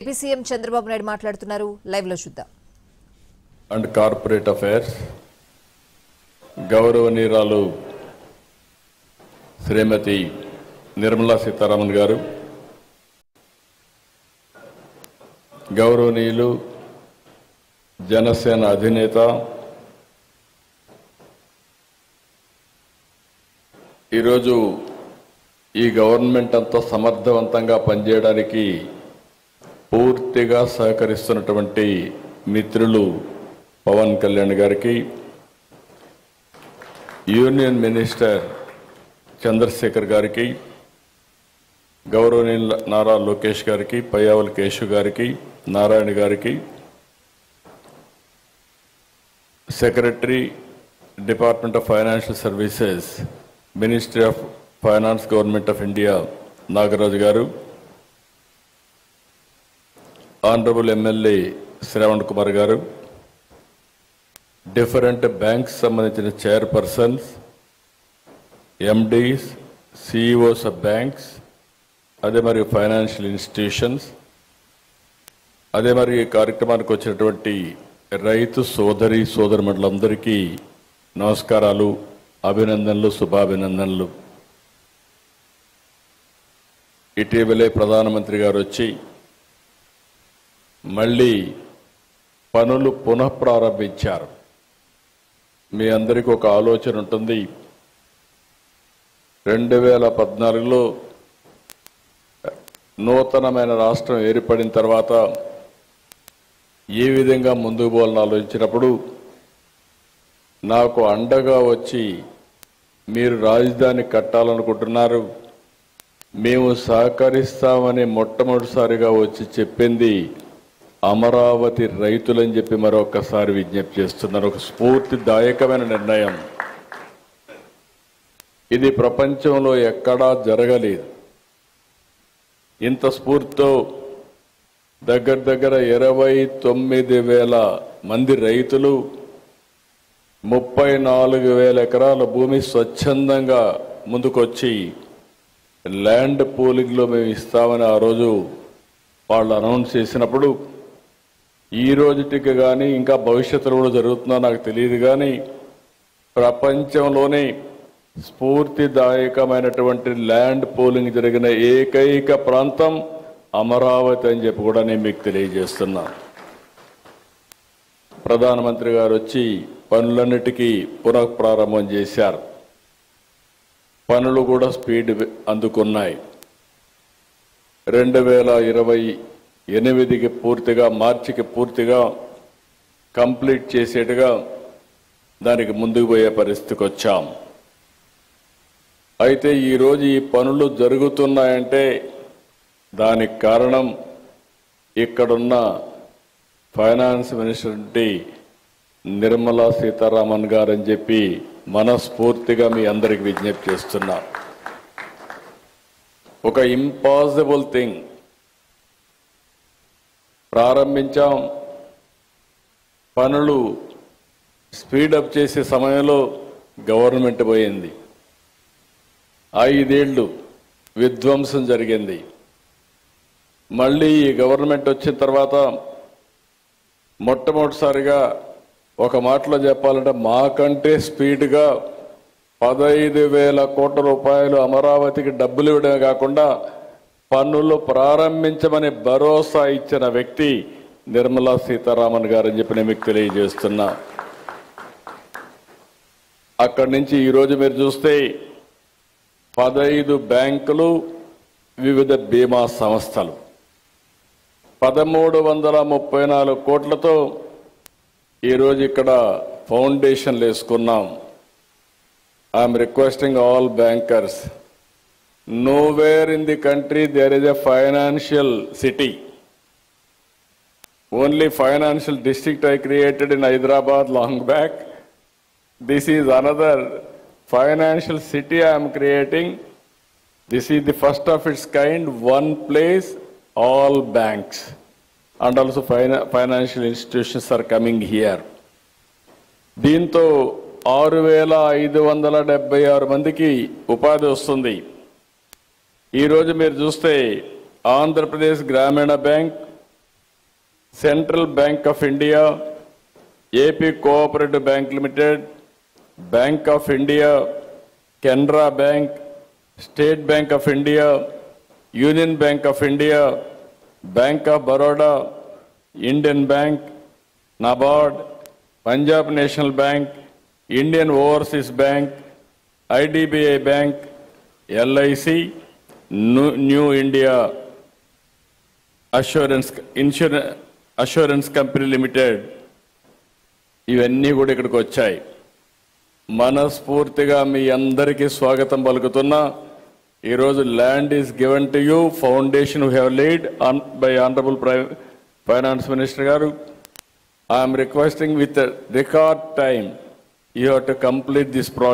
AP CM Chandrababu Naidu మాట్లాడుతున్నారు. Live లో చూద్దాం. అండ్ కార్పొరేట్ అఫైర్స్ గౌరవనీయురాలు శ్రీమతి నిర్మలా సీతారామన్ గారు, గౌరవనీయులు జనసేన అధినేత, ఈరోజు ఈ గవర్నమెంట్ అంతా సమర్థవంతంగా పనిచేయడానికి పూర్తిగా సహకరిస్తున్నటువంటి మిత్రులు పవన్ కళ్యాణ్ గారికి, యూనియన్ మినిస్టర్ చంద్రశేఖర్ గారికి, గౌరవనీయుల నారా లోకేష్ గారికి, పయ్యావుల కేశవ్ గారికి, నారాయణ గారికి, secretary department of financial services, ministry of finance, government of India Nagaraju గారు, ఆనరబుల్ ఎమ్మెల్యే శ్రవణ్ కుమార్ గారు, డిఫరెంట్ బ్యాంక్స్ సంబంధించిన chairpersons, MDs, CEOs of banks, అదే మరి ఫైనాన్షియల్ ఇన్స్టిట్యూషన్స్, అదే మరి ఈ కార్యక్రమానికి వచ్చినటువంటి రైతు సోదరి సోదరుమణులందరికీ నమస్కారాలు, అభినందనలు, శుభాభినందనలు. ఇటీవలే ప్రధానమంత్రి గారు వచ్చి మళ్ళీ పనులు పునఃప్రారంభించారు. మీ అందరికీ ఒక ఆలోచన ఉంటుంది. 2014లో నూతనమైన రాష్ట్రం ఏర్పడిన తర్వాత ఏ విధంగా ముందుకు పోవాలని ఆలోచించినప్పుడు నాకు అండగా వచ్చి మీరు రాజధాని కట్టాలనుకుంటున్నారు, మేము సహకరిస్తామని మొట్టమొదటిసారిగా వచ్చి చెప్పింది అమరావతి రైతులని చెప్పి మరొకసారి విజ్ఞప్తి చేస్తున్నారు. ఒక స్ఫూర్తిదాయకమైన నిర్ణయం. ఇది ప్రపంచంలో ఎక్కడా జరగలేదు. ఇంత స్ఫూర్తితో దగ్గర 29,000 మంది రైతులు 34,000 ఎకరాల భూమి స్వచ్ఛందంగా ముందుకొచ్చి ల్యాండ్ పూలింగ్లో మేము ఇస్తామని ఆ రోజు వాళ్ళు అనౌన్స్ చేసినప్పుడు, ఈ రోజుటికి కానీ ఇంకా భవిష్యత్తులో కూడా జరుగుతుందో నాకు తెలియదు కానీ ప్రపంచంలోనే స్ఫూర్తిదాయకమైనటువంటి ల్యాండ్ పూలింగ్ జరిగిన ఏకైక ప్రాంతం అమరావతి అని చెప్పి కూడా నేను మీకు తెలియజేస్తున్నా. ప్రధానమంత్రి గారు వచ్చి పనులన్నిటికీ పునఃప్రారంభం చేశారు. పనులు కూడా స్పీడ్ అందుకున్నాయి. 2028కి పూర్తిగా, మార్చికి పూర్తిగా కంప్లీట్ చేసేట్టుగా దానికి ముందుకు పోయే పరిస్థితికి వచ్చాం. అయితే ఈరోజు ఈ పనులు జరుగుతున్నాయంటే దానికి కారణం ఇక్కడున్న ఫైనాన్స్ మినిస్టర్ నిర్మలా సీతారామన్ గారు అని చెప్పి మనస్ఫూర్తిగా మీ అందరికి విజ్ఞప్తి చేస్తున్నా. ఒక ఇంపాసిబుల్ థింగ్ ప్రారంభించాం. పనులు స్పీడప్ చేసే సమయంలో గవర్నమెంట్ పోయింది. 5 ఏళ్లు విధ్వంసం జరిగింది. మళ్ళీ ఈ గవర్నమెంట్ వచ్చిన తర్వాత మొట్టమొదటిసారిగా ఒక మాటలో చెప్పాలంటే మాకంటే స్పీడ్గా 15,000 కోట్ల రూపాయలు అమరావతికి డబ్బులు ఇవ్వడమే కాకుండా పన్నులు ప్రారంభించమని భరోసా ఇచ్చిన వ్యక్తి నిర్మలా సీతారామన్ గారు అని చెప్పి నేను మీకు తెలియజేస్తున్నా. అక్కడి నుంచి ఈరోజు మీరు చూస్తే 15 బ్యాంకులు, వివిధ బీమా సంస్థలు 1334 కోట్లతో ఈరోజు ఇక్కడ ఫౌండేషన్లు వేసుకున్నాం. I'm requesting all bankers, nowhere in the country there is a financial city. Only financial district I created in Hyderabad long back. This is another financial city I am creating. This is the first of its kind, one place, all banks and also financial institutions are coming here. దీంతో 6,576 మందికి ఉపాధి వస్తుంది. ఈరోజు మీరు చూస్తే ఆంధ్రప్రదేశ్ గ్రామీణ bank Central Bank of India, AP Cooperative Bank Limited, Bank of India, Canara Bank, State Bank of India, Union Bank of India, Bank of Baroda, Indian Bank, NABARD, Punjab National Bank, Indian Overseas Bank, IDBI Bank, LIC, New India Assurance Company Limited, ఇవన్నీ కూడా ఇక్కడికి వచ్చాయి. మనస్ఫూర్తిగా మీ అందరికీ స్వాగతం పలుకుతున్నా. ఈరోజు land is given to you, foundation we have laid by honourable finance minister గారు. I'm requesting with record time you have to complete this project.